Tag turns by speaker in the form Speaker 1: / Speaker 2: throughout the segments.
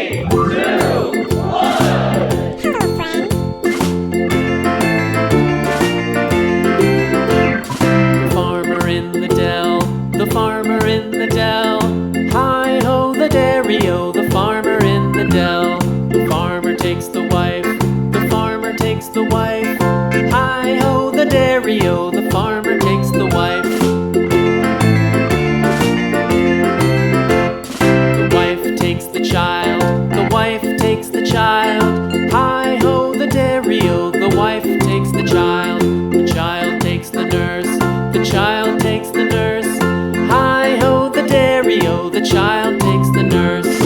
Speaker 1: The farmer in the dell. Hi-ho, the dairy-o, the farmer in the dell. The farmer takes the wife, the farmer takes the wife. Hi-ho, the dairy-o, the farmer takes the wife. The wife takes the child, the wife takes the child. Hi-ho, the dairy-o, the wife takes the child. The child takes the nurse, the child takes the nurse. Hi-ho, the dairy-o, the child takes the nurse.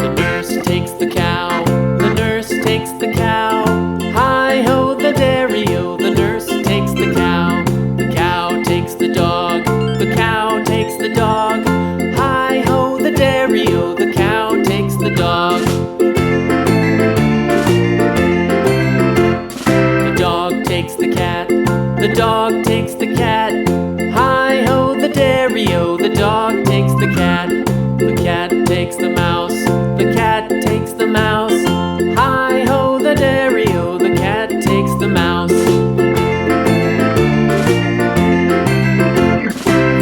Speaker 1: The nurse takes the cow, the nurse takes the cow. Hi-ho, the dairy-o, the nurse takes the cow. The cow takes the dog, the cow takes the dog. Hi-ho, the dairy-o, the cow takes the dog. The dog takes the cat, the dog takes the cat. Hi-ho, the dairy-o, the dog takes the cat. The cat takes the mouse, the cat takes the mouse. Hi-ho, the dairy-o, the cat takes the mouse.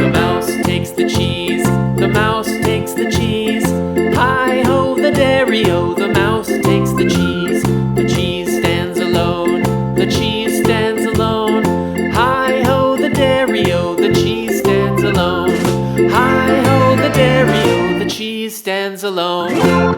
Speaker 1: The mouse takes the cheese, the mouse takes the cheese. Hi-ho, the dairy-o, the mouse takes the cheese. The cheese stands alone, the cheese stands alone. Hi-ho, the dairy-o, the cheese stands alone. Hi-ho, the dairy-o, the cheese stands alone.